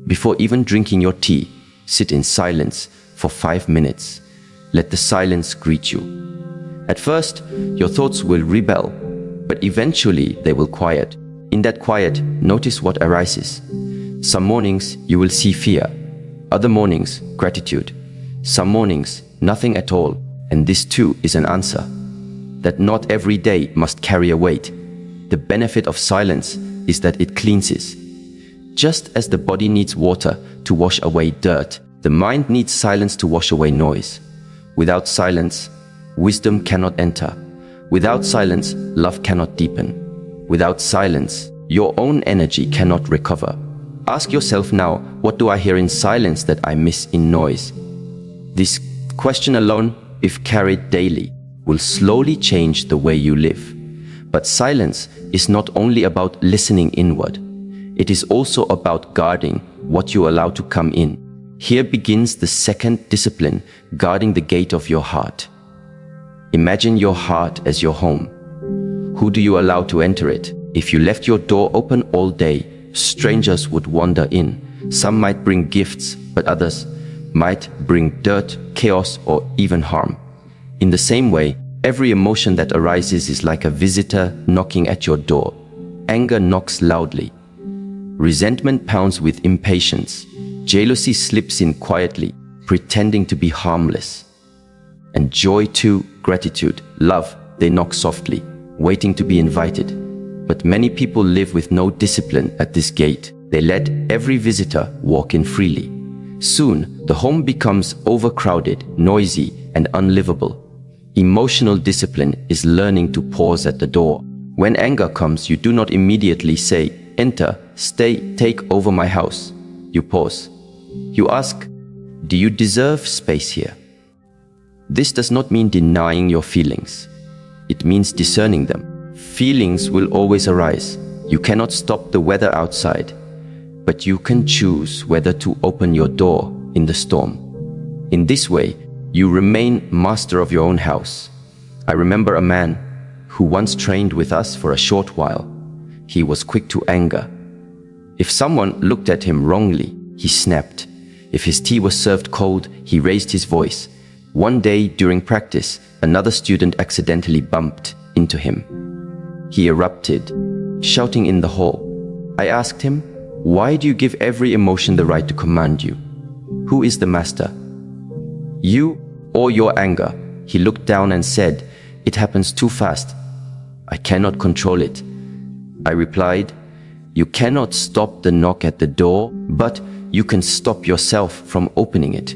Before even drinking your tea, sit in silence for 5 minutes. Let the silence greet you. At first, your thoughts will rebel, but eventually they will quiet. In that quiet, notice what arises. Some mornings you will see fear, other mornings gratitude, some mornings nothing at all, and this too is an answer. That not every day must carry a weight. The benefit of silence is that it cleanses. Just as the body needs water to wash away dirt, the mind needs silence to wash away noise. Without silence, wisdom cannot enter. Without silence, love cannot deepen. Without silence, your own energy cannot recover. Ask yourself now, what do I hear in silence that I miss in noise? This question alone, if carried daily, will slowly change the way you live. But silence is not only about listening inward. It is also about guarding what you allow to come in. Here begins the second discipline, guarding the gate of your heart. Imagine your heart as your home. Who do you allow to enter it? If you left your door open all day, strangers would wander in. Some might bring gifts, but others might bring dirt, chaos, or even harm. In the same way, every emotion that arises is like a visitor knocking at your door. Anger knocks loudly. Resentment pounds with impatience. Jealousy slips in quietly, pretending to be harmless. And joy too, gratitude, love, they knock softly, waiting to be invited. But many people live with no discipline at this gate. They let every visitor walk in freely. Soon, the home becomes overcrowded, noisy, and unlivable. Emotional discipline is learning to pause at the door. When anger comes, you do not immediately say, "Enter, stay, take over my house." You pause. You ask, "Do you deserve space here?" This does not mean denying your feelings. It means discerning them. Feelings will always arise. You cannot stop the weather outside, but you can choose whether to open your door in the storm. In this way, you remain master of your own house. I remember a man who once trained with us for a short while. He was quick to anger. If someone looked at him wrongly, he snapped. If his tea was served cold, he raised his voice. One day during practice, another student accidentally bumped into him. He erupted, shouting in the hall. I asked him, "Why do you give every emotion the right to command you? Who is the master? You or your anger?" He looked down and said, "It happens too fast. I cannot control it." I replied, "You cannot stop the knock at the door, but you can stop yourself from opening it."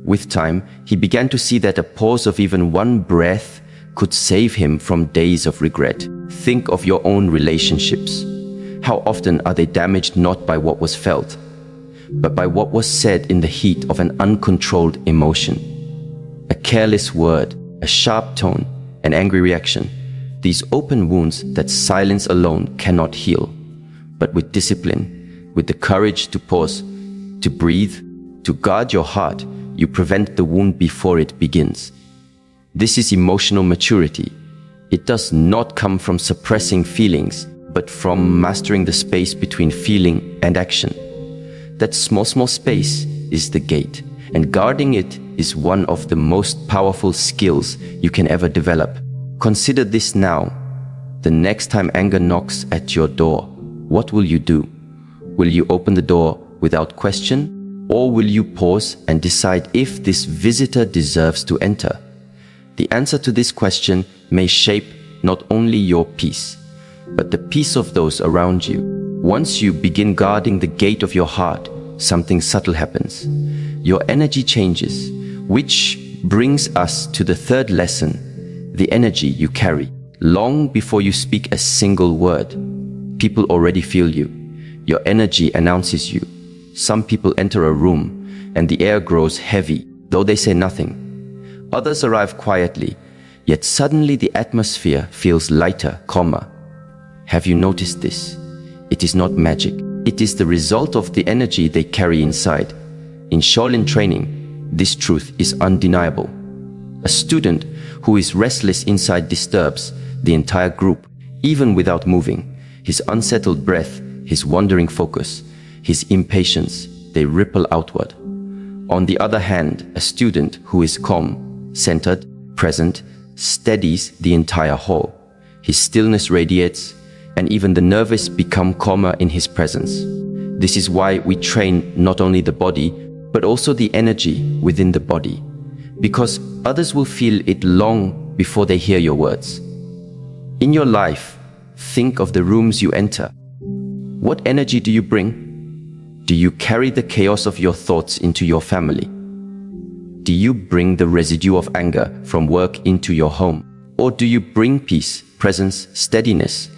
With time, he began to see that a pause of even one breath could save him from days of regret. Think of your own relationships. How often are they damaged not by what was felt, but by what was said in the heat of an uncontrolled emotion? A careless word, a sharp tone, an angry reaction. These open wounds that silence alone cannot heal. But with discipline, with the courage to pause, to breathe, to guard your heart, you prevent the wound before it begins. This is emotional maturity. It does not come from suppressing feelings, but from mastering the space between feeling and action. That small space is the gate, and guarding it is one of the most powerful skills you can ever develop. Consider this now. The next time anger knocks at your door, what will you do? Will you open the door without question? Or will you pause and decide if this visitor deserves to enter? The answer to this question may shape not only your peace, but the peace of those around you. Once you begin guarding the gate of your heart, something subtle happens. Your energy changes, which brings us to the third lesson, the energy you carry. Long before you speak a single word, people already feel you. Your energy announces you. Some people enter a room and the air grows heavy, though they say nothing. Others arrive quietly, yet suddenly the atmosphere feels lighter, calmer. Have you noticed this? It is not magic. It is the result of the energy they carry inside. In Shaolin training, this truth is undeniable. A student who is restless inside disturbs the entire group, even without moving. His unsettled breath, his wandering focus, his impatience, they ripple outward. On the other hand, a student who is calm, centered, present, steadies the entire whole. His stillness radiates, and even the nervous become calmer in his presence. This is why we train not only the body, but also the energy within the body, because others will feel it long before they hear your words. In your life, think of the rooms you enter. What energy do you bring? Do you carry the chaos of your thoughts into your family? Do you bring the residue of anger from work into your home? Or do you bring peace, presence, steadiness?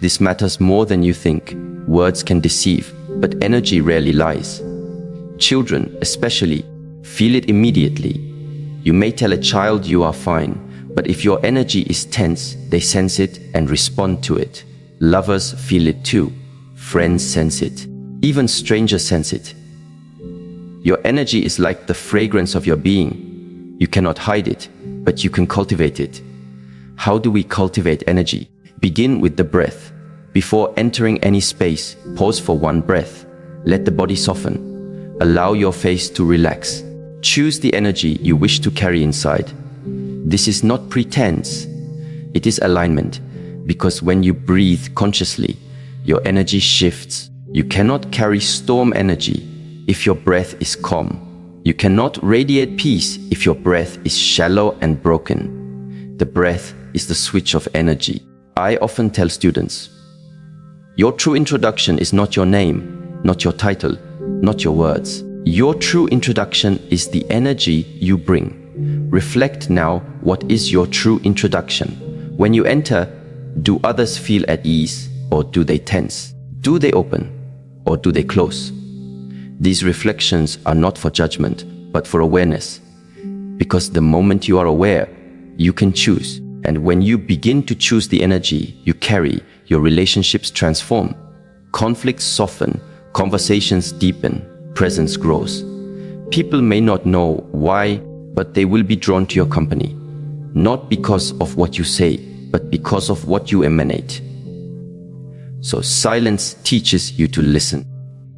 This matters more than you think. Words can deceive, but energy rarely lies. Children, especially, feel it immediately. You may tell a child you are fine, but if your energy is tense, they sense it and respond to it. Lovers feel it too. Friends sense it. Even strangers sense it. Your energy is like the fragrance of your being. You cannot hide it, but you can cultivate it. How do we cultivate energy? Begin with the breath. Before entering any space, pause for one breath. Let the body soften. Allow your face to relax. Choose the energy you wish to carry inside. This is not pretense. It is alignment, because when you breathe consciously, your energy shifts. You cannot carry storm energy if your breath is calm. You cannot radiate peace if your breath is shallow and broken. The breath is the switch of energy. I often tell students, your true introduction is not your name, not your title, not your words. Your true introduction is the energy you bring. Reflect now, what is your true introduction? When you enter, do others feel at ease or do they tense? Do they open or do they close? These reflections are not for judgment, but for awareness. Because the moment you are aware, you can choose. And when you begin to choose the energy you carry, your relationships transform. Conflicts soften, conversations deepen, presence grows. People may not know why, but they will be drawn to your company. Not because of what you say, but because of what you emanate. So silence teaches you to listen.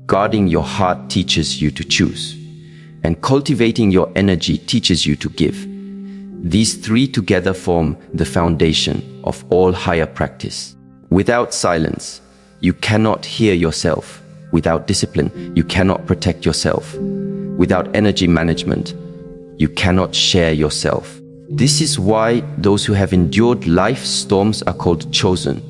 Guarding your heart teaches you to choose. And cultivating your energy teaches you to give. These three together form the foundation of all higher practice. Without silence, you cannot hear yourself. Without discipline, you cannot protect yourself. Without energy management, you cannot share yourself. This is why those who have endured life's storms are called chosen.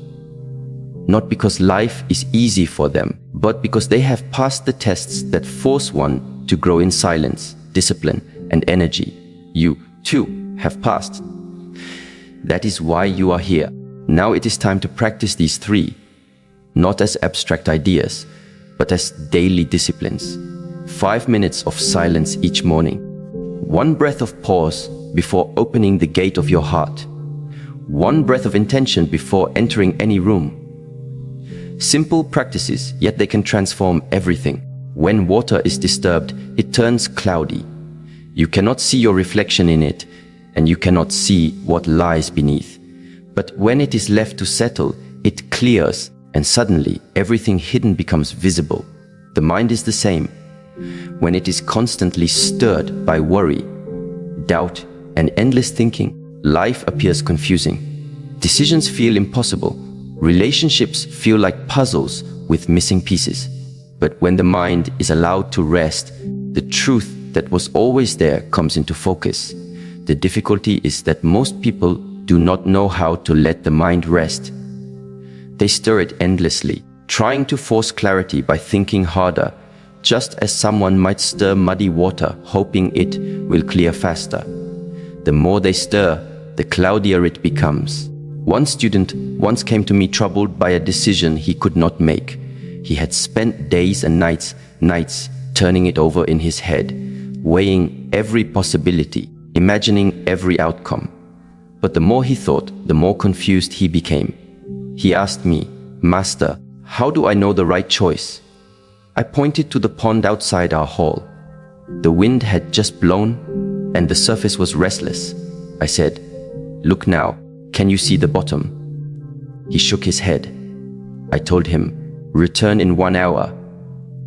Not because life is easy for them, but because they have passed the tests that force one to grow in silence, discipline, and energy. You, too, have passed. That is why you are here. Now it is time to practice these three, not as abstract ideas, but as daily disciplines. 5 minutes of silence each morning. 1 breath of pause before opening the gate of your heart. 1 breath of intention before entering any room. Simple practices, yet they can transform everything. When water is disturbed, it turns cloudy. You cannot see your reflection in it, and you cannot see what lies beneath. But when it is left to settle, it clears, and suddenly everything hidden becomes visible. The mind is the same. When it is constantly stirred by worry, doubt, and endless thinking, life appears confusing. Decisions feel impossible. Relationships feel like puzzles with missing pieces. But when the mind is allowed to rest, the truth that was always there comes into focus. The difficulty is that most people do not know how to let the mind rest. They stir it endlessly, trying to force clarity by thinking harder, just as someone might stir muddy water, hoping it will clear faster. The more they stir, the cloudier it becomes. One student once came to me troubled by a decision he could not make. He had spent days and nights turning it over in his head, weighing every possibility, imagining every outcome. But the more he thought, the more confused he became. He asked me, "Master, how do I know the right choice?" I pointed to the pond outside our hall. The wind had just blown, and the surface was restless. I said, "Look now, can you see the bottom?" He shook his head. I told him, "Return in 1 hour."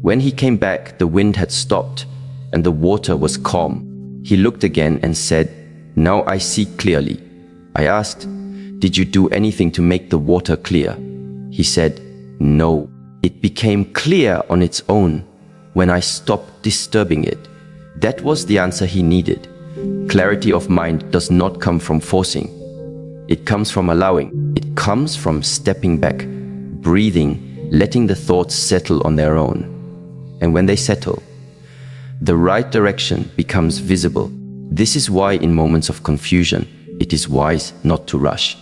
When he came back, the wind had stopped and the water was calm. He looked again and said, "Now I see clearly." I asked, "Did you do anything to make the water clear?" He said, "No. It became clear on its own when I stopped disturbing it." That was the answer he needed. Clarity of mind does not come from forcing. It comes from allowing. It comes from stepping back, breathing, letting the thoughts settle on their own. And when they settle, the right direction becomes visible. This is why in moments of confusion, it is wise not to rush.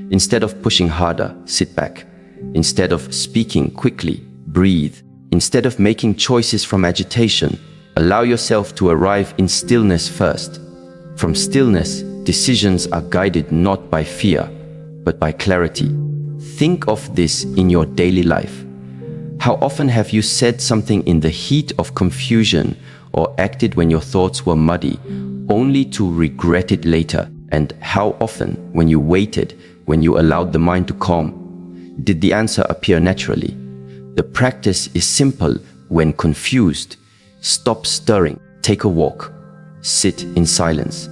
Instead of pushing harder, sit back. Instead of speaking quickly, breathe. Instead of making choices from agitation, allow yourself to arrive in stillness first. From stillness, decisions are guided not by fear, but by clarity. Think of this in your daily life. How often have you said something in the heat of confusion or acted when your thoughts were muddy, only to regret it later? And how often, when you waited, when you allowed the mind to calm, did the answer appear naturally? The practice is simple when confused. Stop stirring, take a walk, sit in silence,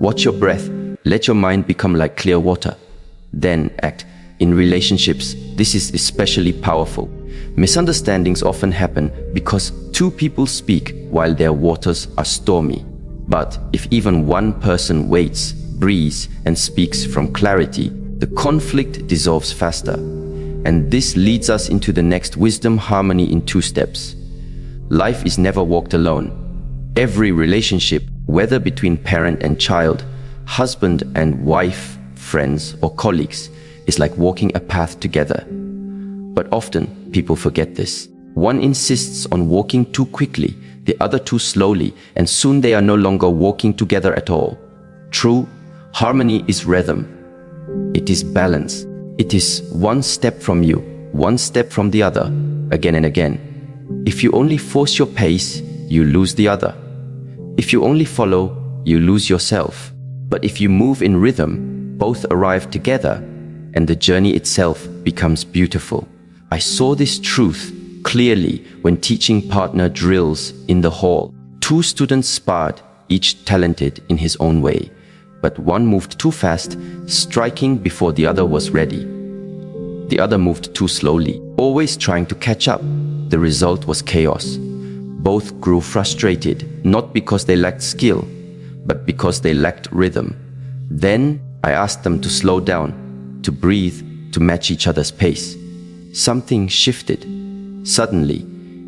watch your breath, let your mind become like clear water. Then act. In relationships, this is especially powerful. Misunderstandings often happen because two people speak while their waters are stormy. But if even one person waits, breathes, and speaks from clarity, the conflict dissolves faster. And this leads us into the next wisdom harmony in 2 steps. Life is never walked alone. Every relationship, whether between parent and child, husband and wife, friends or colleagues, is like walking a path together. But often people forget this. One insists on walking too quickly, the other too slowly, and soon they are no longer walking together at all. True harmony is rhythm. It is balance. It is one step from you, one step from the other, again and again. If you only force your pace, you lose the other. If you only follow, you lose yourself. But if you move in rhythm, both arrive together, and the journey itself becomes beautiful. I saw this truth clearly when teaching partner drills in the hall. 2 students sparred, each talented in his own way. But one moved too fast, striking before the other was ready. The other moved too slowly, always trying to catch up. The result was chaos. Both grew frustrated, not because they lacked skill, but because they lacked rhythm. Then I asked them to slow down, to breathe, to match each other's pace. Something shifted. Suddenly,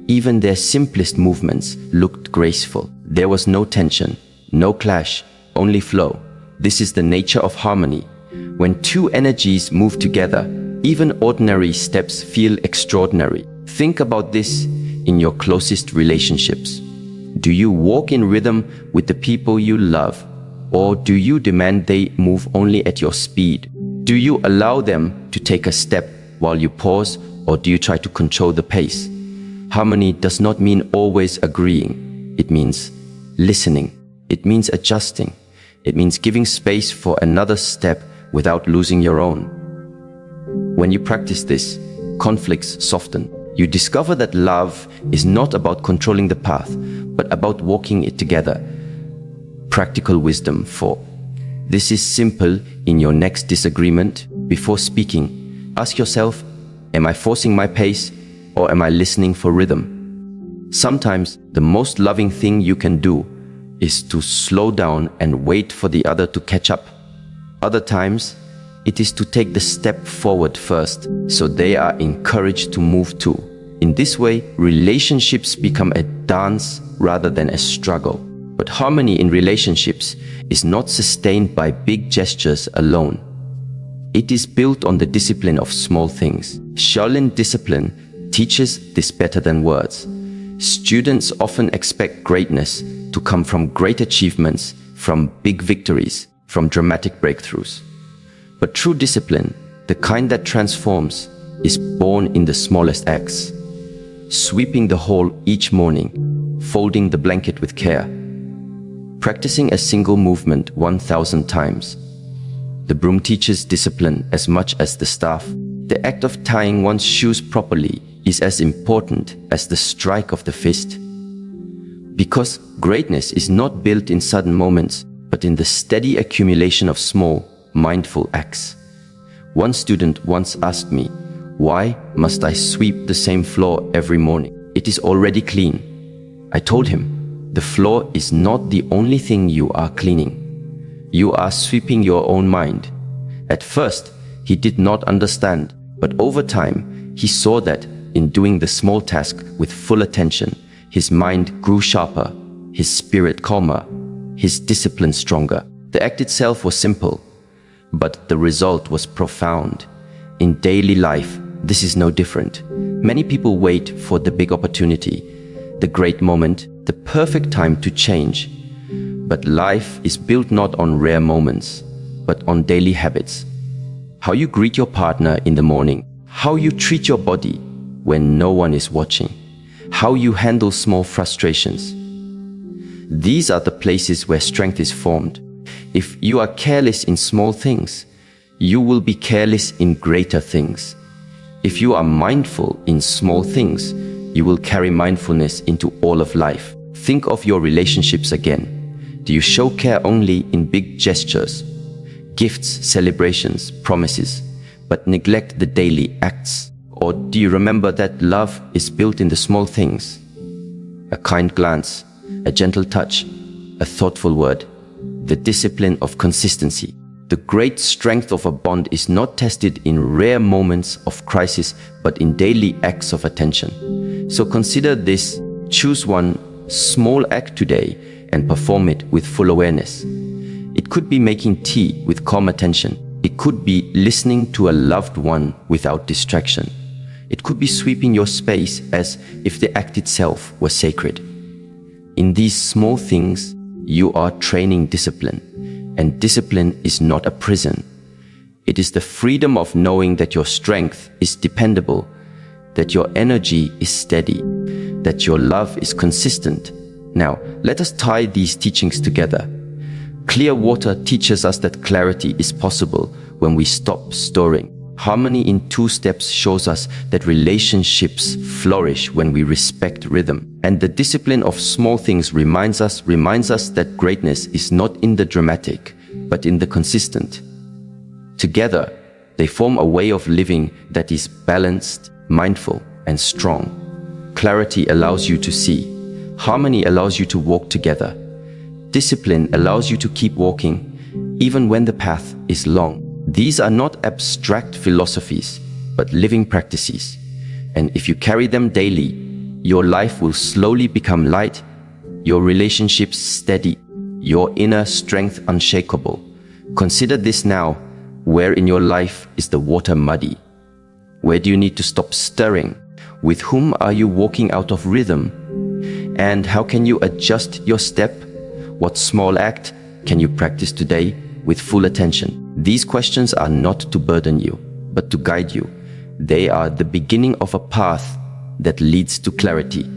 even their simplest movements looked graceful. There was no tension, no clash, only flow. This is the nature of harmony. When 2 energies move together, even ordinary steps feel extraordinary. Think about this in your closest relationships. Do you walk in rhythm with the people you love, or do you demand they move only at your speed? Do you allow them to take a step while you pause, or do you try to control the pace? Harmony does not mean always agreeing. It means listening. It means adjusting. It means giving space for another step without losing your own. When you practice this, conflicts soften. You discover that love is not about controlling the path, but about walking it together. Practical wisdom 4. This is simple. In your next disagreement, before speaking, ask yourself, am I forcing my pace, or am I listening for rhythm? Sometimes the most loving thing you can do is to slow down and wait for the other to catch up. Other times, it is to take the step forward first, so they are encouraged to move too. In this way, relationships become a dance rather than a struggle. But harmony in relationships is not sustained by big gestures alone. It is built on the discipline of small things. Shaolin discipline teaches this better than words. Students often expect greatness to come from great achievements, from big victories, from dramatic breakthroughs. But true discipline, the kind that transforms, is born in the smallest acts. Sweeping the hall each morning, folding the blanket with care, practicing a single movement 1,000 times. The broom teaches discipline as much as the staff. The act of tying one's shoes properly is as important as the strike of the fist. Because greatness is not built in sudden moments, but in the steady accumulation of small, mindful acts. One student once asked me, "Why must I sweep the same floor every morning? It is already clean." I told him, "The floor is not the only thing you are cleaning. You are sweeping your own mind." At first, he did not understand, but over time, he saw that in doing the small task with full attention, his mind grew sharper, his spirit calmer, his discipline stronger. The act itself was simple, but the result was profound. In daily life, this is no different. Many people wait for the big opportunity, the great moment, the perfect time to change. But life is built not on rare moments, but on daily habits. How you greet your partner in the morning, how you treat your body when no one is watching, how you handle small frustrations. These are the places where strength is formed. If you are careless in small things, you will be careless in greater things. If you are mindful in small things, you will carry mindfulness into all of life. Think of your relationships again. Do you show care only in big gestures, gifts, celebrations, promises, but neglect the daily acts? Or do you remember that love is built in the small things? A kind glance, a gentle touch, a thoughtful word, the discipline of consistency. The great strength of a bond is not tested in rare moments of crisis, but in daily acts of attention. So consider this, choose one small act today and perform it with full awareness. It could be making tea with calm attention. It could be listening to a loved one without distraction. It could be sweeping your space as if the act itself was sacred. In these small things, you are training discipline. And discipline is not a prison. It is the freedom of knowing that your strength is dependable, that your energy is steady, that your love is consistent. Now, let us tie these teachings together. Clear water teaches us that clarity is possible when we stop storing. Harmony in 2 steps shows us that relationships flourish when we respect rhythm. And the discipline of small things reminds us that greatness is not in the dramatic, but in the consistent. Together, they form a way of living that is balanced, mindful, and strong. Clarity allows you to see. Harmony allows you to walk together. Discipline allows you to keep walking, even when the path is long. These are not abstract philosophies, but living practices. And if you carry them daily, your life will slowly become light, your relationships steady, your inner strength unshakable. Consider this now. Where in your life is the water muddy? Where do you need to stop stirring? With whom are you walking out of rhythm? And how can you adjust your step? What small act can you practice today with full attention? These questions are not to burden you, but to guide you. They are the beginning of a path that leads to clarity,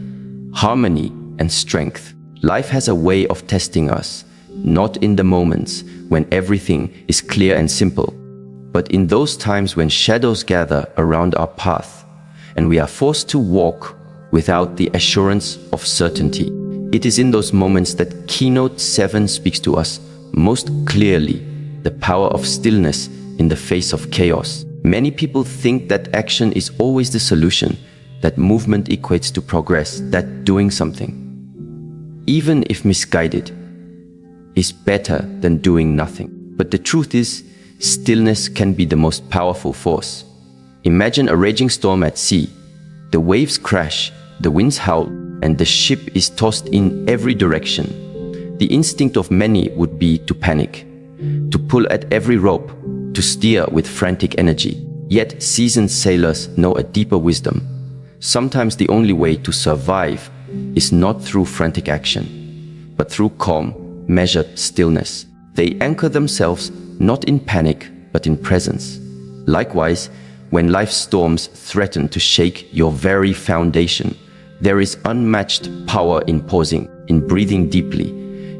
harmony, and strength. Life has a way of testing us, not in the moments when everything is clear and simple, but in those times when shadows gather around our path and we are forced to walk without the assurance of certainty. It is in those moments that Keynote 7 speaks to us most clearly, the power of stillness in the face of chaos. Many people think that action is always the solution, that movement equates to progress, that doing something, even if misguided, is better than doing nothing. But the truth is, stillness can be the most powerful force. Imagine a raging storm at sea. The waves crash, the winds howl, and the ship is tossed in every direction. The instinct of many would be to panic, to pull at every rope, to steer with frantic energy. Yet seasoned sailors know a deeper wisdom. Sometimes the only way to survive is not through frantic action, but through calm, measured stillness. They anchor themselves not in panic, but in presence. Likewise, when life's storms threaten to shake your very foundation, there is unmatched power in pausing, in breathing deeply,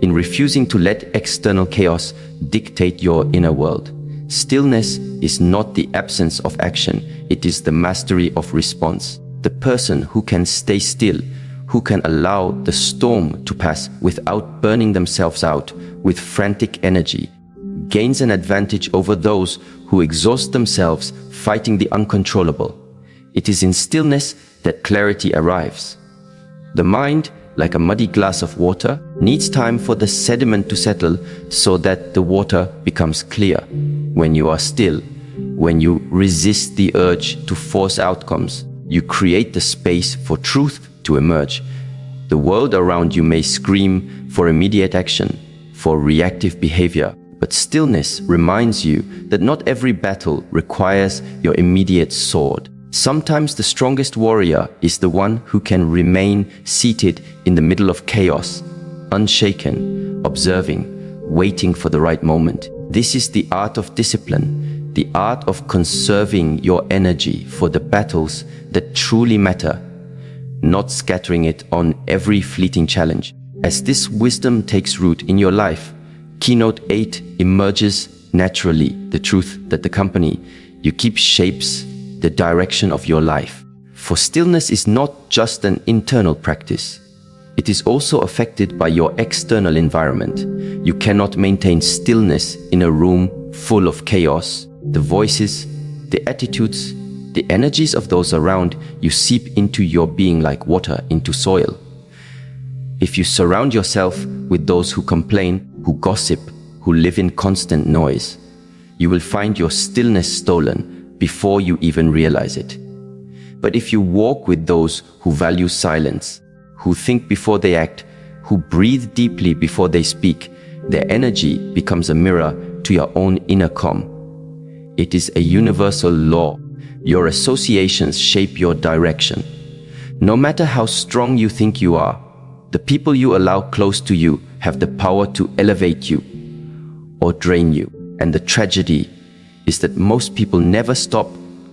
in refusing to let external chaos dictate your inner world. Stillness is not the absence of action, it is the mastery of response. The person who can stay still, who can allow the storm to pass without burning themselves out with frantic energy, gains an advantage over those who exhaust themselves fighting the uncontrollable. It is in stillness that clarity arrives. The mind, like a muddy glass of water, needs time for the sediment to settle so that the water becomes clear. When you are still, when you resist the urge to force outcomes, you create the space for truth to emerge. The world around you may scream for immediate action, for reactive behavior, but stillness reminds you that not every battle requires your immediate sword. Sometimes the strongest warrior is the one who can remain seated in the middle of chaos, unshaken, observing, waiting for the right moment. This is the art of discipline, the art of conserving your energy for the battles that truly matter, not scattering it on every fleeting challenge. As this wisdom takes root in your life, Keynote 8 emerges naturally. The truth that the company you keep shapes the direction of your life. For stillness is not just an internal practice. It is also affected by your external environment. You cannot maintain stillness in a room full of chaos. The voices, the attitudes, the energies of those around you seep into your being like water into soil. If you surround yourself with those who complain, who gossip, who live in constant noise, you will find your stillness stolen before you even realize it. But if you walk with those who value silence, who think before they act, who breathe deeply before they speak, their energy becomes a mirror to your own inner calm. It is a universal law. Your associations shape your direction. No matter how strong you think you are, the people you allow close to you have the power to elevate you or drain you. And the tragedy is that most people never stop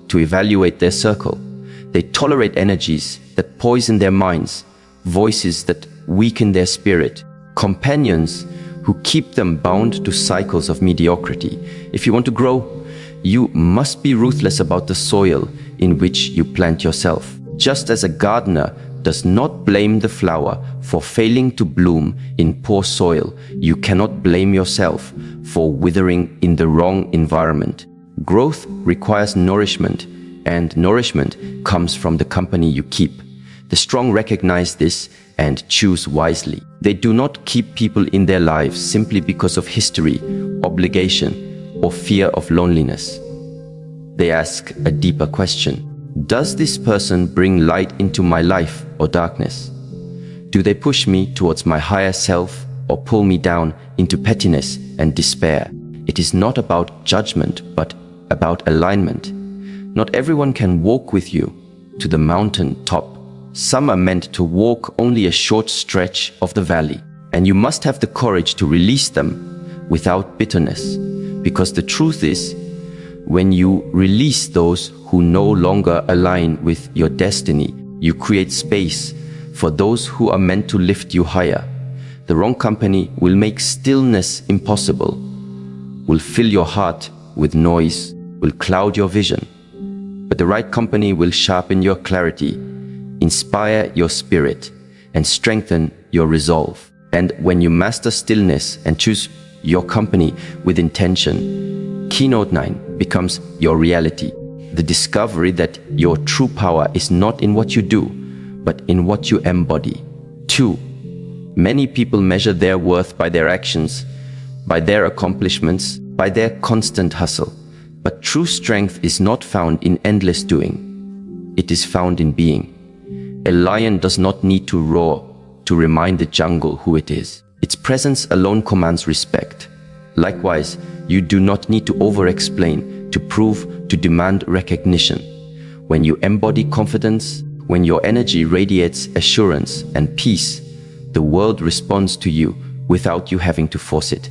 to evaluate their circle. They tolerate energies that poison their minds, voices that weaken their spirit, companions who keep them bound to cycles of mediocrity. If you want to grow, you must be ruthless about the soil in which you plant yourself. Just as a gardener does not blame the flower for failing to bloom in poor soil, you cannot blame yourself for withering in the wrong environment. Growth requires nourishment, and nourishment comes from the company you keep. The strong recognize this and choose wisely. They do not keep people in their lives simply because of history, obligation, or fear of loneliness. They ask a deeper question. Does this person bring light into my life or darkness? Do they push me towards my higher self or pull me down into pettiness and despair? It is not about judgment, but about alignment. Not everyone can walk with you to the mountain top. Some are meant to walk only a short stretch of the valley, and you must have the courage to release them without bitterness, because the truth is, when you release those who no longer align with your destiny, you create space for those who are meant to lift you higher. The wrong company will make stillness impossible, will fill your heart with noise, will cloud your vision. But the right company will sharpen your clarity, inspire your spirit, and strengthen your resolve. And when you master stillness and choose your company with intention, Keynote 9 becomes your reality. The discovery that your true power is not in what you do, but in what you embody. 2. Many people measure their worth by their actions, by their accomplishments, by their constant hustle. But true strength is not found in endless doing. It is found in being. A lion does not need to roar to remind the jungle who it is. Its presence alone commands respect. Likewise, you do not need to over-explain, to prove, to demand recognition. When you embody confidence, when your energy radiates assurance and peace, the world responds to you without you having to force it.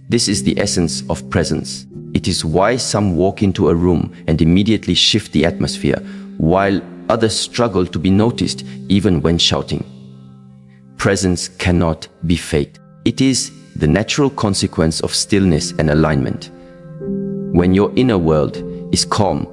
This is the essence of presence. It is why some walk into a room and immediately shift the atmosphere, while others struggle to be noticed even when shouting. Presence cannot be faked. It is the natural consequence of stillness and alignment. When your inner world is calm,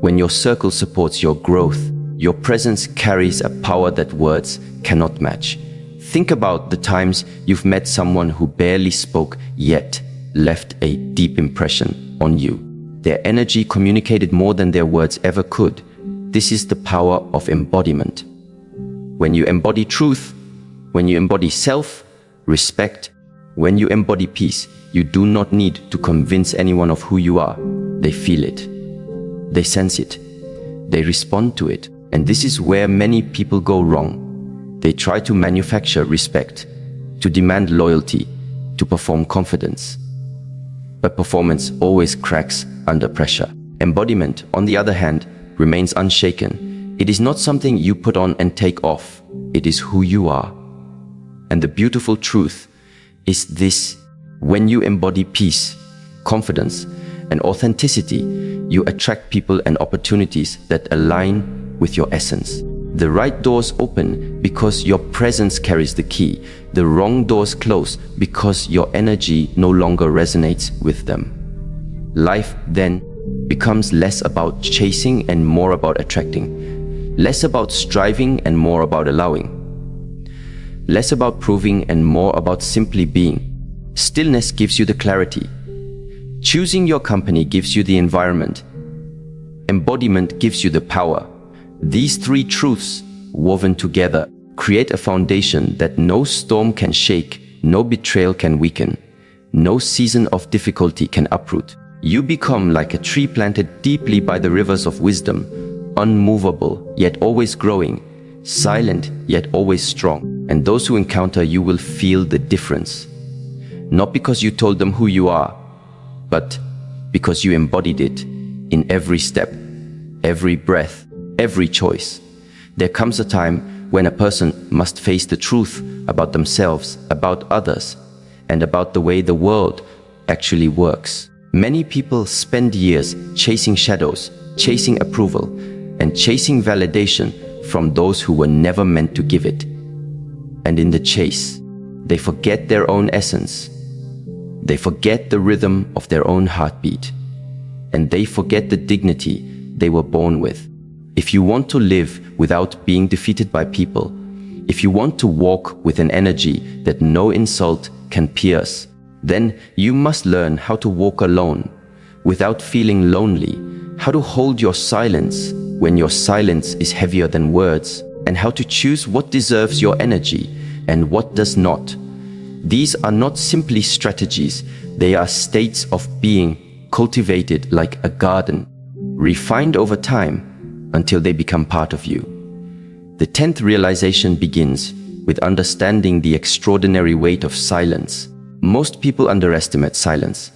when your circle supports your growth, Your presence carries a power that words cannot match. Think about the times you've met someone who barely spoke yet left a deep impression on you. Their energy communicated more than their words ever could. This is the power of embodiment. When you embody truth, when you embody self, respect, when you embody peace, you do not need to convince anyone of who you are. They feel it. They sense it. They respond to it. And this is where many people go wrong. They try to manufacture respect, to demand loyalty, to perform confidence. But performance always cracks under pressure. Embodiment, on the other hand, remains unshaken. It is not something you put on and take off. It is who you are. And the beautiful truth is this: when you embody peace, confidence, and authenticity, you attract people and opportunities that align with your essence. The right doors open because your presence carries the key. The wrong doors close because your energy no longer resonates with them. Life then becomes less about chasing and more about attracting. Less about striving and more about allowing. Less about proving and more about simply being. Stillness gives you the clarity. Choosing your company gives you the environment. Embodiment gives you the power. These three truths, woven together, create a foundation that no storm can shake, no betrayal can weaken, no season of difficulty can uproot. You become like a tree planted deeply by the rivers of wisdom, unmovable yet always growing, silent yet always strong. And those who encounter you will feel the difference. Not because you told them who you are, but because you embodied it in every step, every breath, every choice. There comes a time when a person must face the truth about themselves, about others, and about the way the world actually works. Many people spend years chasing shadows, chasing approval, and chasing validation from those who were never meant to give it. And in the chase, they forget their own essence. They forget the rhythm of their own heartbeat. And they forget the dignity they were born with. If you want to live without being defeated by people, if you want to walk with an energy that no insult can pierce, then you must learn how to walk alone without feeling lonely, how to hold your silence when your silence is heavier than words, and how to choose what deserves your energy and what does not. These are not simply strategies, they are states of being cultivated like a garden, refined over time until they become part of you. The 10th realization begins with understanding the extraordinary weight of silence. Most people underestimate silence.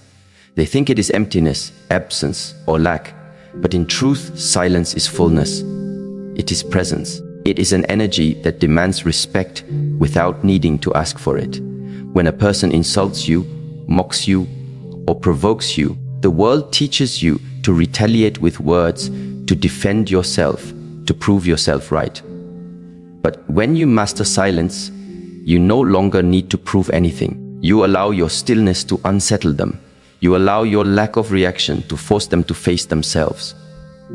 They think it is emptiness, absence, or lack. But in truth, silence is fullness. It is presence. It is an energy that demands respect without needing to ask for it. When a person insults you, mocks you, or provokes you, the world teaches you to retaliate with words, to defend yourself, to prove yourself right. But when you master silence, you no longer need to prove anything. You allow your stillness to unsettle them. You allow your lack of reaction to force them to face themselves.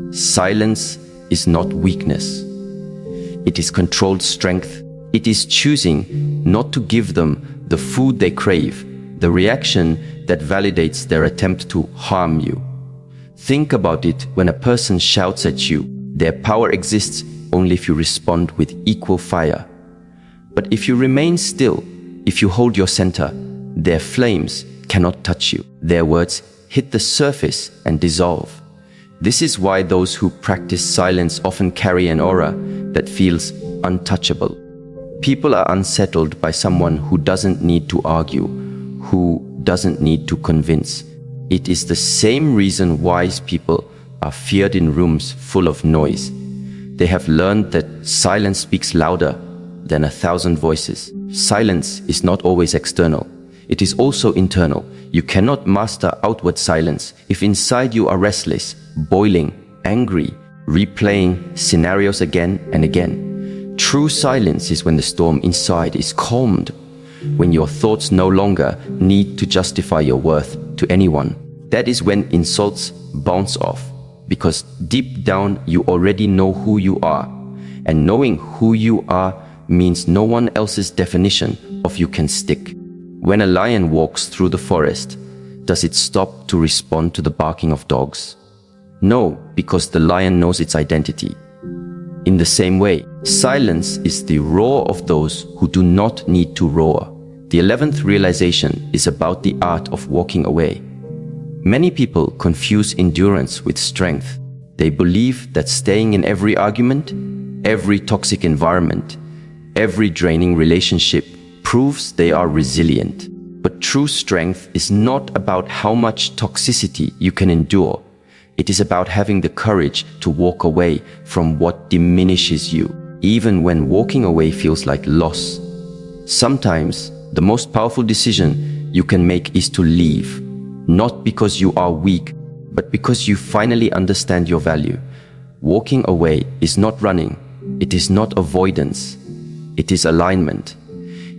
Silence is not weakness. It is controlled strength. It is choosing not to give them the food they crave, the reaction that validates their attempt to harm you. Think about it when a person shouts at you. Their power exists only if you respond with equal fire. But if you remain still, if you hold your center, their flames cannot touch you. Their words hit the surface and dissolve. This is why those who practice silence often carry an aura that feels untouchable. People are unsettled by someone who doesn't need to argue, who doesn't need to convince. It is the same reason wise people are feared in rooms full of noise. They have learned that silence speaks louder than 1,000 voices. Silence is not always external. It is also internal. You cannot master outward silence if inside you are restless, boiling, angry, replaying scenarios again and again. True silence is when the storm inside is calmed, when your thoughts no longer need to justify your worth to anyone. That is when insults bounce off, because deep down you already know who you are. And knowing who you are means no one else's definition of you can stick. When a lion walks through the forest, does it stop to respond to the barking of dogs? No, because the lion knows its identity. In the same way, silence is the roar of those who do not need to roar. The 11th realization is about the art of walking away. Many people confuse endurance with strength. They believe that staying in every argument, every toxic environment, every draining relationship proves they are resilient. But true strength is not about how much toxicity you can endure. It is about having the courage to walk away from what diminishes you, even when walking away feels like loss. Sometimes, the most powerful decision you can make is to leave, not because you are weak, but because you finally understand your value. Walking away is not running. It is not avoidance. It is alignment.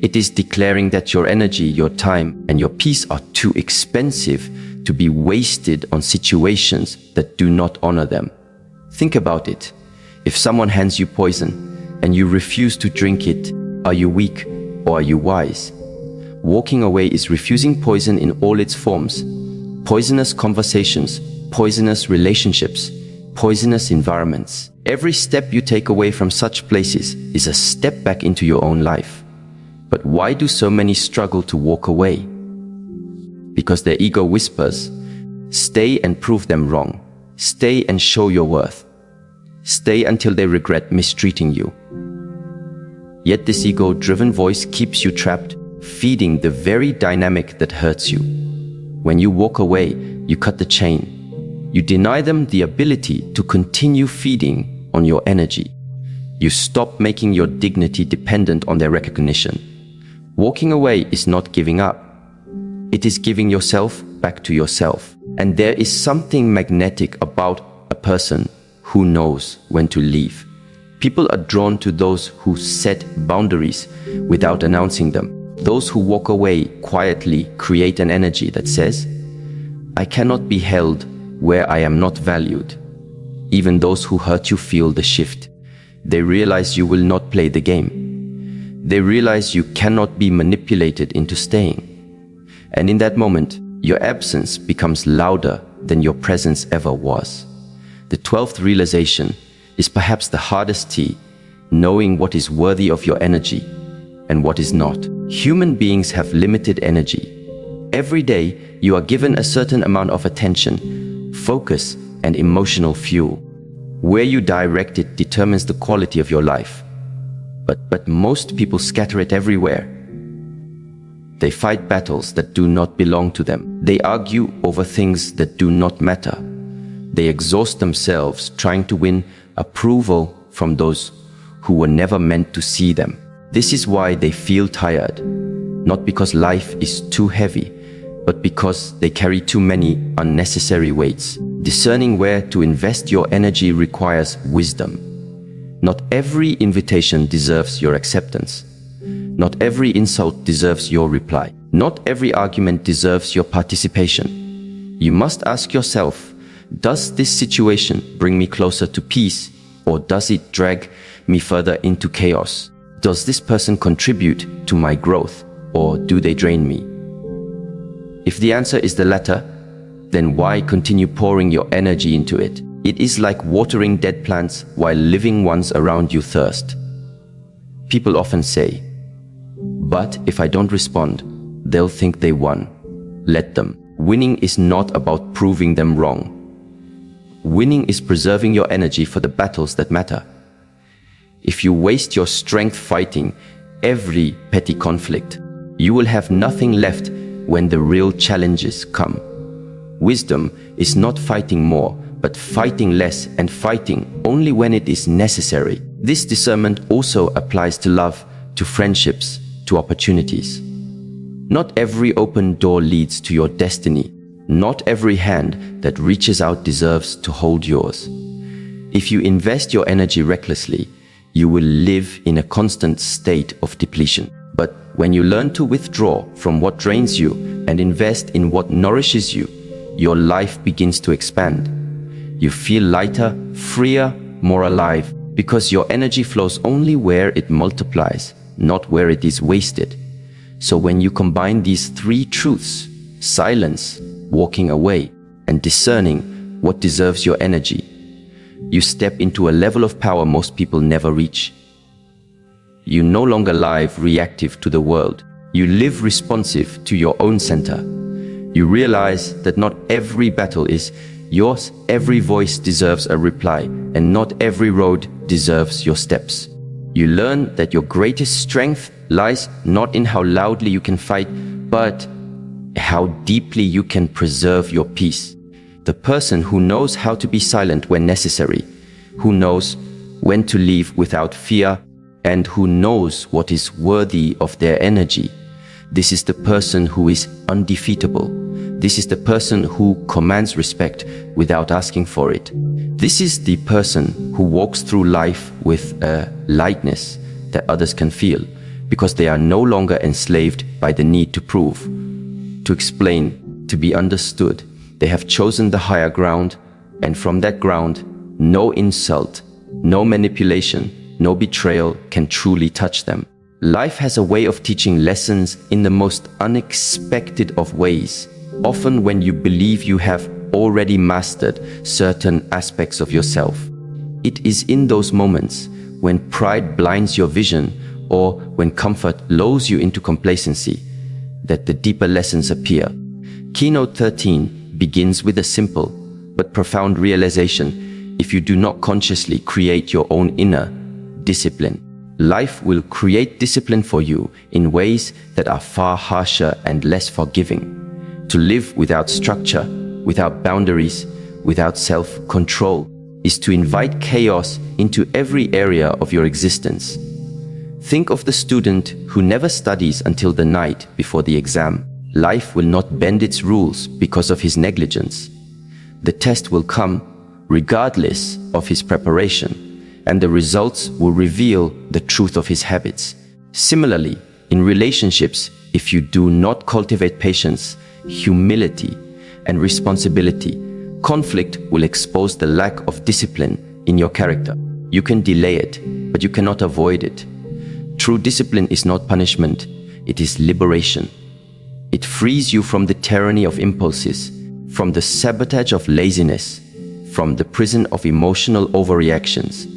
It is declaring that your energy, your time, and your peace are too expensive to be wasted on situations that do not honor them. Think about it. If someone hands you poison and you refuse to drink it, are you weak or are you wise? Walking away is refusing poison in all its forms. Poisonous conversations, poisonous relationships, poisonous environments. Every step you take away from such places is a step back into your own life. But why do so many struggle to walk away? Because their ego whispers, stay and prove them wrong. Stay and show your worth. Stay until they regret mistreating you. Yet this ego-driven voice keeps you trapped, feeding the very dynamic that hurts you. When you walk away, you cut the chain. You deny them the ability to continue feeding on your energy. You stop making your dignity dependent on their recognition. Walking away is not giving up. It is giving yourself back to yourself. And there is something magnetic about a person who knows when to leave. People are drawn to those who set boundaries without announcing them. Those who walk away quietly create an energy that says, I cannot be held where I am not valued. Even those who hurt you feel the shift. They realize you will not play the game. They realize you cannot be manipulated into staying. And in that moment, your absence becomes louder than your presence ever was. The 12th realization is perhaps the hardest T, knowing what is worthy of your energy and what is not. Human beings have limited energy. Every day, you are given a certain amount of attention, focus, and emotional fuel. Where you direct it determines the quality of your life. But most people scatter it everywhere. They fight battles that do not belong to them. They argue over things that do not matter. They exhaust themselves trying to win approval from those who were never meant to see them. This is why they feel tired, not because life is too heavy, but because they carry too many unnecessary weights. Discerning where to invest your energy requires wisdom. Not every invitation deserves your acceptance. Not every insult deserves your reply. Not every argument deserves your participation. You must ask yourself, does this situation bring me closer to peace, or does it drag me further into chaos? Does this person contribute to my growth, or do they drain me? If the answer is the latter, then why continue pouring your energy into it? It is like watering dead plants while living ones around you thirst. People often say, but if I don't respond, they'll think they won. Let them. Winning is not about proving them wrong. Winning is preserving your energy for the battles that matter. If you waste your strength fighting every petty conflict, you will have nothing left when the real challenges come. Wisdom is not fighting more, but fighting less and fighting only when it is necessary. This discernment also applies to love, to friendships, to opportunities. Not every open door leads to your destiny. Not every hand that reaches out deserves to hold yours. If you invest your energy recklessly, you will live in a constant state of depletion. But when you learn to withdraw from what drains you and invest in what nourishes you, your life begins to expand. You feel lighter, freer, more alive, because your energy flows only where it multiplies, not where it is wasted. So when you combine these three truths, silence, walking away, and discerning what deserves your energy, you step into a level of power most people never reach. You no longer live reactive to the world. You live responsive to your own center. You realize that not every battle is yours, every voice deserves a reply, and not every road deserves your steps. You learn that your greatest strength lies not in how loudly you can fight, but how deeply you can preserve your peace. The person who knows how to be silent when necessary, who knows when to leave without fear, and who knows what is worthy of their energy. This is the person who is undefeatable. This is the person who commands respect without asking for it. This is the person who walks through life with a lightness that others can feel, because they are no longer enslaved by the need to prove, to explain, to be understood. They have chosen the higher ground, and from that ground, no insult, no manipulation, no betrayal can truly touch them. Life has a way of teaching lessons in the most unexpected of ways, often when you believe you have already mastered certain aspects of yourself. It is in those moments when pride blinds your vision or when comfort lulls you into complacency that the deeper lessons appear. Keynote 13 begins with a simple but profound realization: if you do not consciously create your own inner discipline, life will create discipline for you in ways that are far harsher and less forgiving. To live without structure, without boundaries, without self-control is to invite chaos into every area of your existence. Think of the student who never studies until the night before the exam. Life will not bend its rules because of his negligence. The test will come regardless of his preparation, and the results will reveal the truth of his habits. Similarly, in relationships, if you do not cultivate patience, humility, and responsibility, conflict will expose the lack of discipline in your character. You can delay it, but you cannot avoid it. True discipline is not punishment, it is liberation. It frees you from the tyranny of impulses, from the sabotage of laziness, from the prison of emotional overreactions.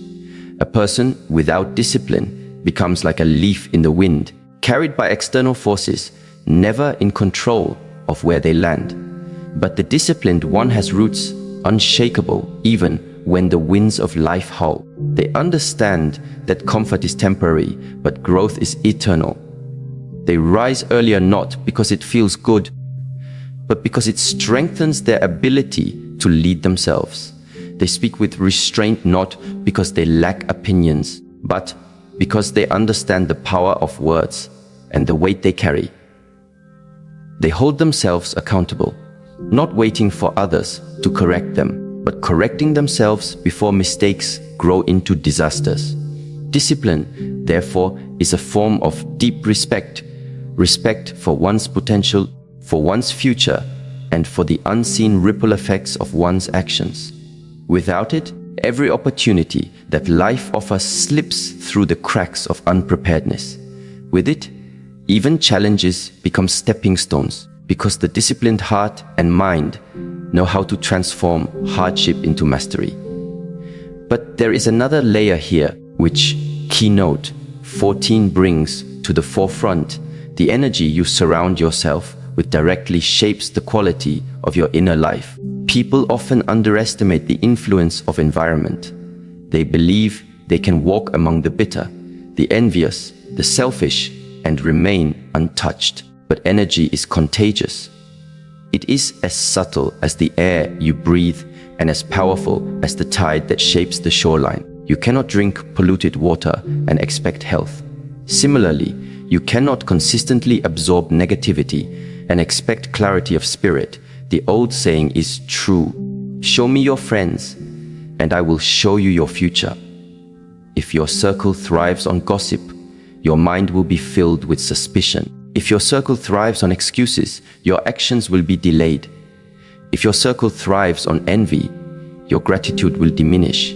A person without discipline becomes like a leaf in the wind, carried by external forces, never in control of where they land. But the disciplined one has roots unshakable even when the winds of life howl. They understand that comfort is temporary, but growth is eternal. They rise earlier not because it feels good, but because it strengthens their ability to lead themselves. They speak with restraint not because they lack opinions, but because they understand the power of words and the weight they carry. They hold themselves accountable, not waiting for others to correct them, but correcting themselves before mistakes grow into disasters. Discipline, therefore, is a form of deep respect, respect for one's potential, for one's future, and for the unseen ripple effects of one's actions. Without it, every opportunity that life offers slips through the cracks of unpreparedness. With it, even challenges become stepping stones, because the disciplined heart and mind know how to transform hardship into mastery. But there is another layer here, which Keynote 14 brings to the forefront. The energy you surround yourself with directly shapes the quality of your inner life. People often underestimate the influence of environment. They believe they can walk among the bitter, the envious, the selfish, and remain untouched. But energy is contagious. It is as subtle as the air you breathe and as powerful as the tide that shapes the shoreline. You cannot drink polluted water and expect health. Similarly, you cannot consistently absorb negativity and expect clarity of spirit. The old saying is true: show me your friends, and I will show you your future. If your circle thrives on gossip, your mind will be filled with suspicion. If your circle thrives on excuses, your actions will be delayed. If your circle thrives on envy, your gratitude will diminish.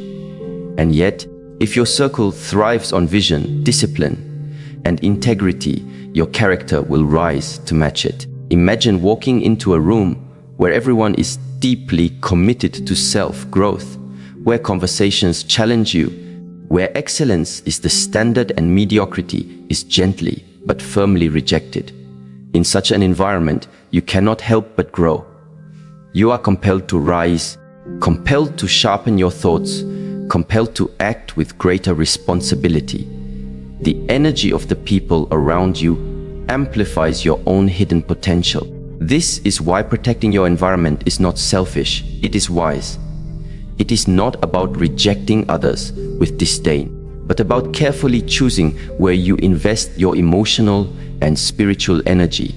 And yet, If your circle thrives on vision, discipline, and integrity, your character will rise to match it. Imagine walking into a room where everyone is deeply committed to self-growth, where conversations challenge you, where excellence is the standard and mediocrity is gently but firmly rejected. In such an environment, you cannot help but grow. You are compelled to rise, compelled to sharpen your thoughts, compelled to act with greater responsibility. The energy of the people around you amplifies your own hidden potential. This is why protecting your environment is not selfish, it is wise. It is not about rejecting others with disdain, but about carefully choosing where you invest your emotional and spiritual energy.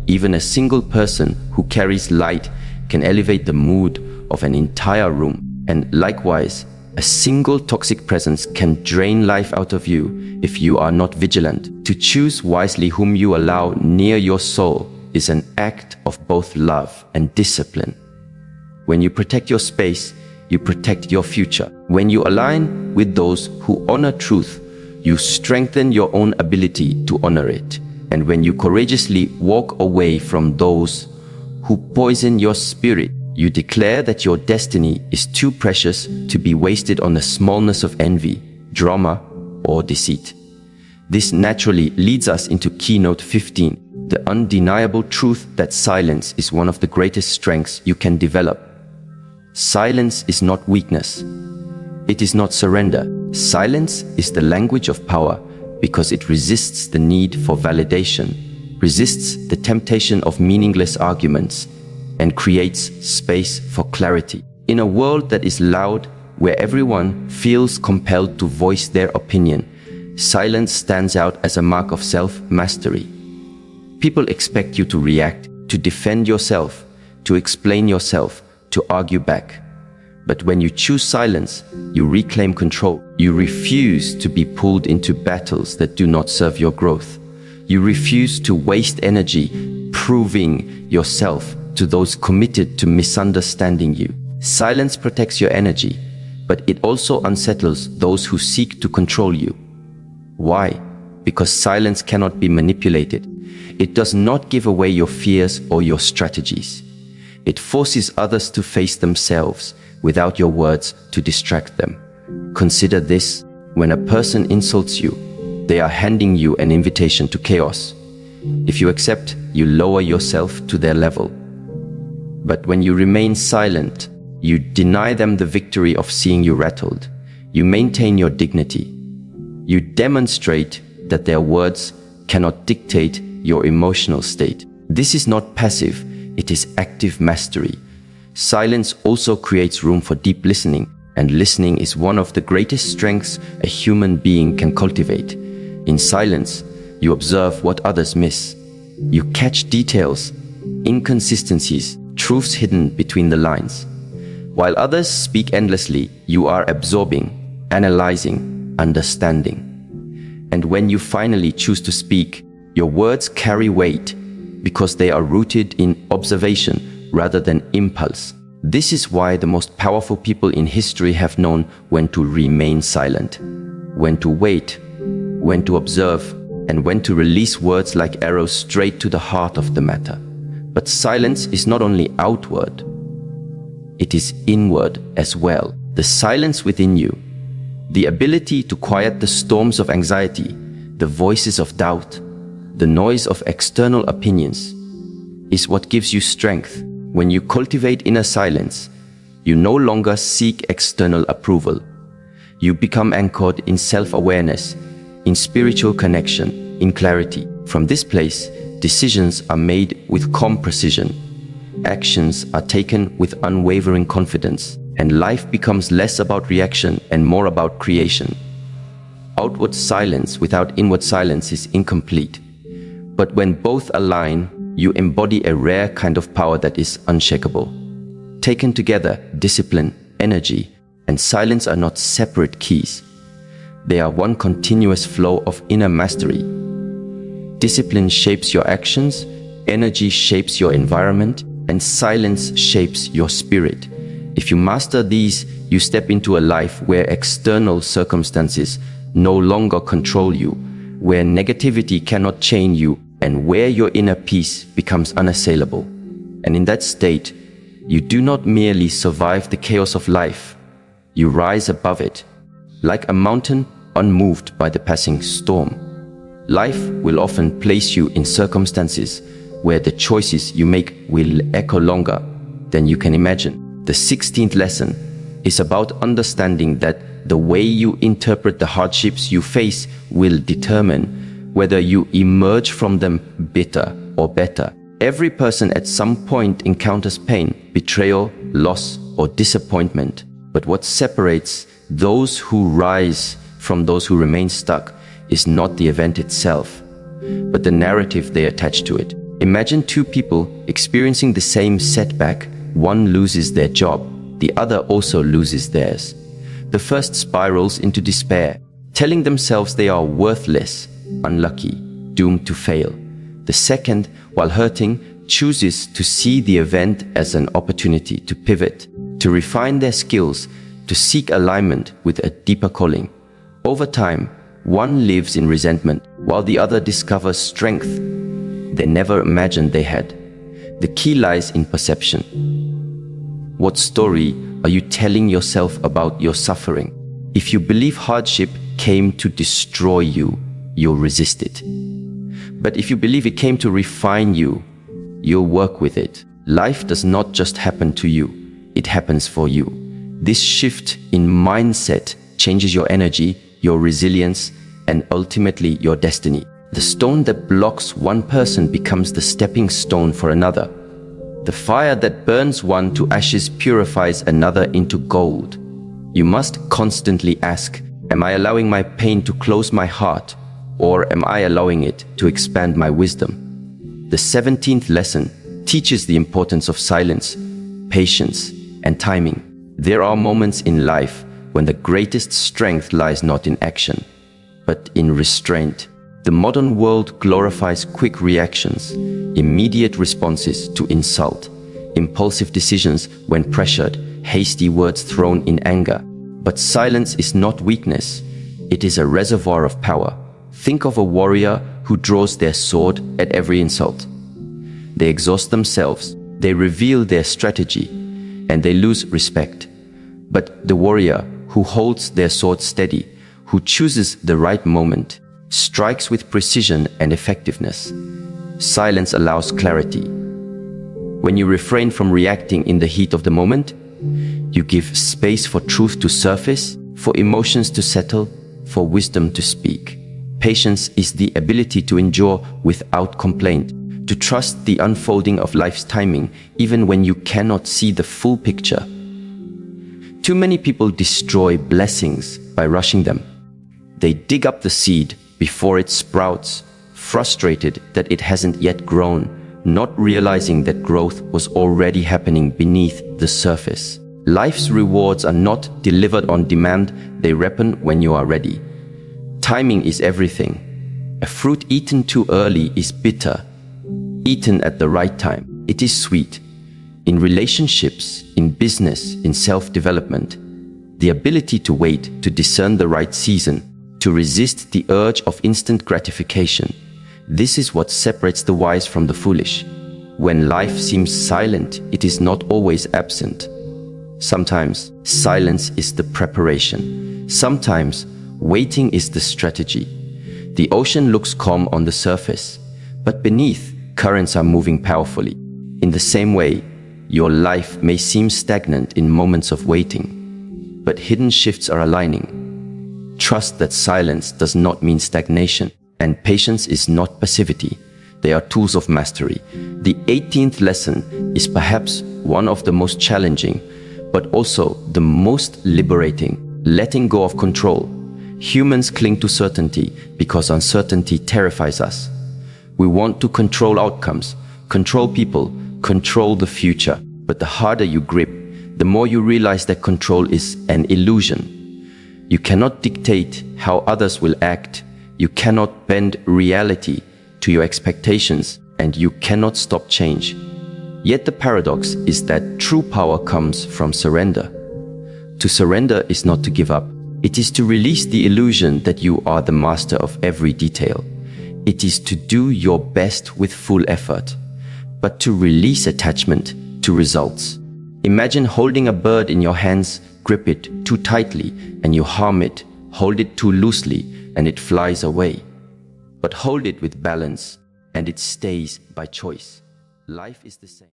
Even a single person who carries light can elevate the mood of an entire room, and likewise, a single toxic presence can drain life out of you if you are not vigilant. To choose wisely whom you allow near your soul is an act of both love and discipline. When you protect your space, you protect your future. When you align with those who honor truth, you strengthen your own ability to honor it. And when you courageously walk away from those who poison your spirit, you declare that your destiny is too precious to be wasted on the smallness of envy, drama, or deceit. This naturally leads us into keynote 15, the undeniable truth that silence is one of the greatest strengths you can develop. Silence is not weakness. It is not surrender. Silence is the language of power because it resists the need for validation, resists the temptation of meaningless arguments, and creates space for clarity. In a world that is loud, where everyone feels compelled to voice their opinion, silence stands out as a mark of self-mastery. People expect you to react, to defend yourself, to explain yourself, to argue back. But when you choose silence, you reclaim control. You refuse to be pulled into battles that do not serve your growth. You refuse to waste energy proving yourself to those committed to misunderstanding you. Silence protects your energy, but it also unsettles those who seek to control you. Why? Because silence cannot be manipulated. It does not give away your fears or your strategies. It forces others to face themselves without your words to distract them. Consider this: when a person insults you, they are handing you an invitation to chaos. If you accept, you lower yourself to their level. But when you remain silent, you deny them the victory of seeing you rattled. You maintain your dignity. You demonstrate that their words cannot dictate your emotional state. This is not passive, it is active mastery. Silence also creates room for deep listening, and listening is one of the greatest strengths a human being can cultivate. In silence, you observe what others miss. You catch details, inconsistencies, truths hidden between the lines. While others speak endlessly, you are absorbing, analyzing, understanding. And when you finally choose to speak, your words carry weight because they are rooted in observation rather than impulse. This is why the most powerful people in history have known when to remain silent, when to wait, when to observe, and when to release words like arrows straight to the heart of the matter. But silence is not only outward, it is inward as well. The silence within you, the ability to quiet the storms of anxiety, the voices of doubt, the noise of external opinions, is what gives you strength. When you cultivate inner silence, you no longer seek external approval. You become anchored in self-awareness, in spiritual connection, in clarity. From this place, decisions are made with calm precision. Actions are taken with unwavering confidence, and life becomes less about reaction and more about creation. Outward silence without inward silence is incomplete. But when both align, you embody a rare kind of power that is unshakable. Taken together, discipline, energy, and silence are not separate keys. They are one continuous flow of inner mastery. Discipline shapes your actions, energy shapes your environment, and silence shapes your spirit. If you master these, you step into a life where external circumstances no longer control you, where negativity cannot chain you, and where your inner peace becomes unassailable. And in that state, you do not merely survive the chaos of life, you rise above it, like a mountain unmoved by the passing storm. Life will often place you in circumstances where the choices you make will echo longer than you can imagine. The 16th lesson is about understanding that the way you interpret the hardships you face will determine whether you emerge from them bitter or better. Every person at some point encounters pain, betrayal, loss, or disappointment. But what separates those who rise from those who remain stuck is not the event itself, but the narrative they attach to it. Imagine two people experiencing the same setback. One loses their job, the other also loses theirs. The first spirals into despair, telling themselves they are worthless, unlucky, doomed to fail. The second, while hurting, chooses to see the event as an opportunity to pivot, to refine their skills, to seek alignment with a deeper calling. Over time, one lives in resentment, while the other discovers strength they never imagined they had. The key lies in perception. What story are you telling yourself about your suffering? If you believe hardship came to destroy you, you'll resist it. But if you believe it came to refine you, you'll work with it. Life does not just happen to you, it happens for you. This shift in mindset changes your energy, your resilience, and ultimately your destiny. The stone that blocks one person becomes the stepping stone for another. The fire that burns one to ashes purifies another into gold. You must constantly ask, am I allowing my pain to close my heart, or am I allowing it to expand my wisdom? The 17th lesson teaches the importance of silence, patience, and timing. There are moments in life when the greatest strength lies not in action, but in restraint. The modern world glorifies quick reactions, immediate responses to insult, impulsive decisions when pressured, hasty words thrown in anger. But silence is not weakness, it is a reservoir of power. Think of a warrior who draws their sword at every insult. They exhaust themselves, they reveal their strategy, and they lose respect. But the warrior who holds their sword steady, who chooses the right moment, strikes with precision and effectiveness. Silence allows clarity. When you refrain from reacting in the heat of the moment, you give space for truth to surface, for emotions to settle, for wisdom to speak. Patience is the ability to endure without complaint, to trust the unfolding of life's timing even when you cannot see the full picture. Too many people destroy blessings by rushing them. They dig up the seed before it sprouts, frustrated that it hasn't yet grown, not realizing that growth was already happening beneath the surface. Life's rewards are not delivered on demand, they ripen when you are ready. Timing is everything. A fruit eaten too early is bitter. Eaten at the right time, it is sweet. In relationships, in business, in self-development, the ability to wait, to discern the right season, to resist the urge of instant gratification. This is what separates the wise from the foolish. When life seems silent, it is not always absent. Sometimes silence is the preparation. Sometimes waiting is the strategy. The ocean looks calm on the surface, but beneath, currents are moving powerfully. In the same way, your life may seem stagnant in moments of waiting, but hidden shifts are aligning. Trust that silence does not mean stagnation, and patience is not passivity. They are tools of mastery. The 18th lesson is perhaps one of the most challenging, but also the most liberating: letting go of control. Humans cling to certainty because uncertainty terrifies us. We want to control outcomes, control people, control the future. But the harder you grip, the more you realize that control is an illusion. You cannot dictate how others will act. You cannot bend reality to your expectations, and you cannot stop change. Yet the paradox is that true power comes from surrender. To surrender is not to give up. It is to release the illusion that you are the master of every detail. It is to do your best with full effort, but to release attachment to results. Imagine holding a bird in your hands, grip it too tightly and you harm it. Hold it too loosely and it flies away. But hold it with balance and it stays by choice. Life is the same.